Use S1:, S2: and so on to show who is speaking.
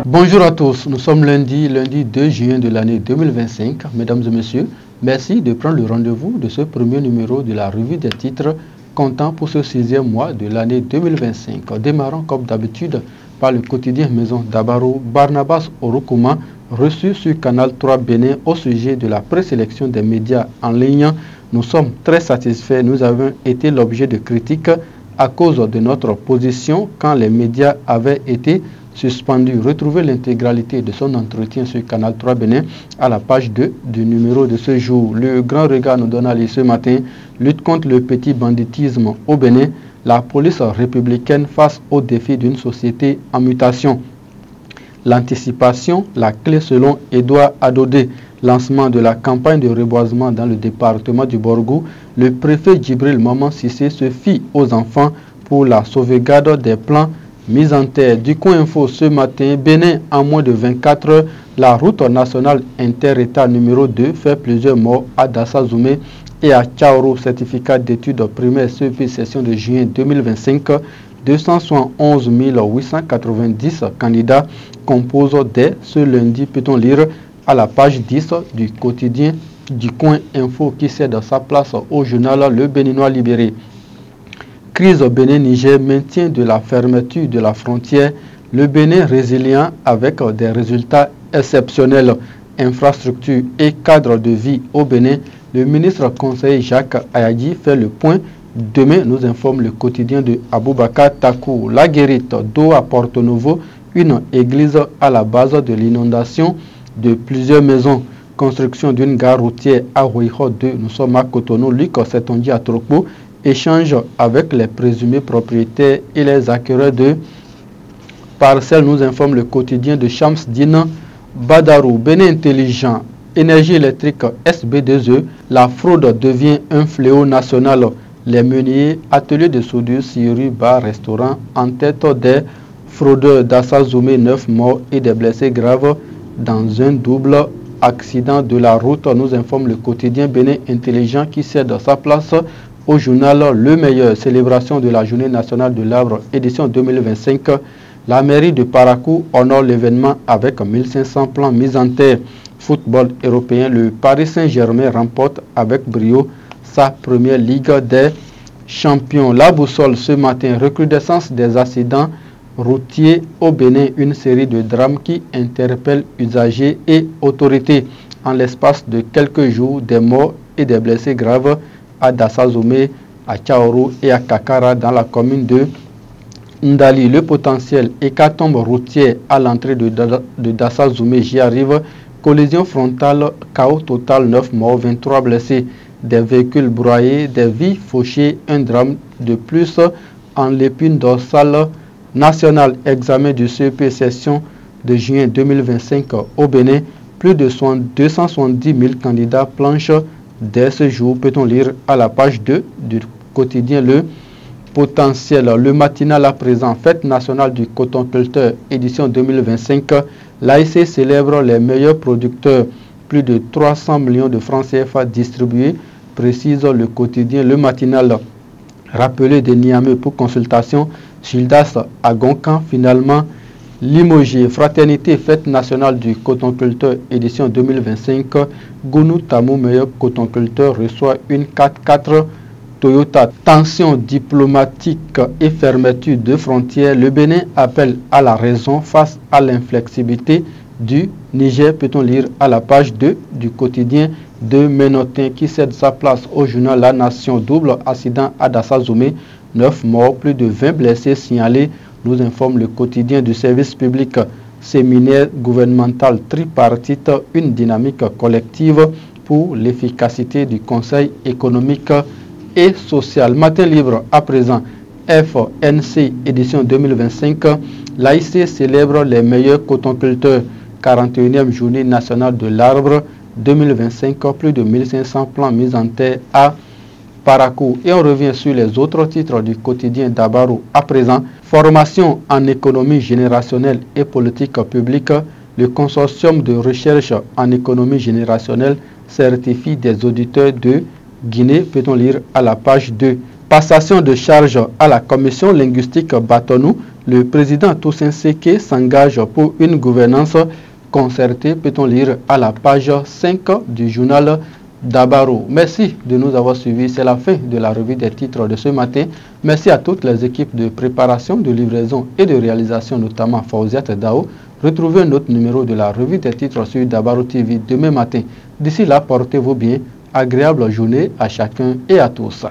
S1: Bonjour à tous, nous sommes lundi 2 juin de l'année 2025. Mesdames et messieurs, merci de prendre le rendez-vous de ce premier numéro de la revue des titres comptant pour ce 6e mois de l'année 2025. Démarrons comme d'habitude par le quotidien Maison d'Abaro, Barnabas Orokuma, reçu sur Canal 3 Bénin au sujet de la présélection des médias en ligne. Nous sommes très satisfaits, nous avons été l'objet de critiques à cause de notre position quand les médias avaient été suspendu. Retrouvez l'intégralité de son entretien sur Canal 3 Bénin à la page 2 du numéro de ce jour. Le Grand Regard nous donne à lire ce matin: lutte contre le petit banditisme au Bénin, la police républicaine face au défi d'une société en mutation. L'anticipation, la clé selon Edouard Adodé. Lancement de la campagne de reboisement dans le département du Borgou. Le préfet Djibril Maman Sissé se fie aux enfants pour la sauvegarde des plans. Mise en terre du Coin Info ce matin, Bénin en moins de 24 heures, la route nationale inter-État numéro 2 fait plusieurs morts à Dassazoumé et à Tchaoro. Certificat d'études primaires CEP session de juin 2025, 271 890 candidats composent dès ce lundi, peut-on lire à la page 10 du quotidien du Coin Info qui cède sa place au journal Le Béninois Libéré. Crise au Bénin-Niger, maintien de la fermeture de la frontière, le Bénin résilient avec des résultats exceptionnels. Infrastructure et cadre de vie au Bénin, le ministre conseiller Jacques Ayadi fait le point. Demain, nous informe le quotidien de Aboubakar Takou. La guérite d'eau à Porto Novo, une église à la base de l'inondation de plusieurs maisons. Construction d'une gare routière à Ouiho 2, nous sommes à Cotonou. Luc Setonji à Trokpo. Échange avec les présumés propriétaires et les acquéreurs de parcelles, nous informe le quotidien de Chamsdine Badarou. Bénin intelligent, énergie électrique SB2E, la fraude devient un fléau national. Les meuniers, ateliers de soudure, scierie, bar, restaurant en tête des fraudeurs. Dassazoumé, 9 morts et des blessés graves dans un double accident de la route, nous informe le quotidien Bénin intelligent qui cède sa place au journal Le Meilleur. Célébration de la journée nationale de l'arbre, édition 2025. La mairie de Parakou honore l'événement avec 1500 plans mis en terre. Football européen, le Paris Saint-Germain remporte avec brio sa première Ligue des Champions. La boussole ce matin, recrudescence des accidents routiers au Bénin, une série de drames qui interpellent usagers et autorités. En l'espace de quelques jours, des morts et des blessés graves à Dassazoumé, à Tchaoro et à Kakara dans la commune de Ndali. Le potentiel hécatombe routière à l'entrée de Dassazoumé, j'y arrive. Collision frontale, chaos total, 9 morts, 23 blessés. Des véhicules broyés, des vies fauchées, un drame de plus en l'épine dorsale nationale. Examen du CEP session de juin 2025 au Bénin. Plus de 270 000 candidats planchent. Dès ce jour, peut-on lire à la page 2 du quotidien Le Potentiel. Le matinal à présent, fête nationale du coton-culteur, édition 2025. L'AIC célèbre les meilleurs producteurs. Plus de 300 millions de francs CFA distribués, précise le quotidien Le Matinal. Rappelé de Niamey pour consultation, Gildas à Goncan, finalement limogé. Fraternité, fête nationale du coton-culteur, édition 2025. Gounou Tamou, meilleur coton-culteur, reçoit une 4x4 Toyota. Tension diplomatique et fermeture de frontières. Le Bénin appelle à la raison face à l'inflexibilité du Niger, peut-on lire à la page 2 du quotidien de Ménotin qui cède sa place au journal La Nation. Double accident à Dassazoumé, 9 morts, plus de 20 blessés signalés, nous informe le quotidien du service public. Séminaire gouvernemental tripartite, une dynamique collective pour l'efficacité du Conseil économique et social. Matin libre à présent, FNC édition 2025, l'AIC célèbre les meilleurs cotonculteurs. 41e journée nationale de l'arbre 2025, plus de 1500 plants mis en terre à Parakou. Et on revient sur les autres titres du quotidien d'Abaro. À présent, formation en économie générationnelle et politique publique. Le consortium de recherche en économie générationnelle certifie des auditeurs de Guinée, peut-on lire à la page 2. Passation de charge à la commission linguistique Batonou, le président Toussaint Séké s'engage pour une gouvernance concertée, peut-on lire à la page 5 du journal Dabaro. Merci de nous avoir suivis. C'est la fin de la revue des titres de ce matin. Merci à toutes les équipes de préparation, de livraison et de réalisation, notamment Fawziat Dao. Retrouvez un autre numéro de la revue des titres sur Dabaro TV demain matin. D'ici là, portez-vous bien. Agréable journée à chacun et à tous.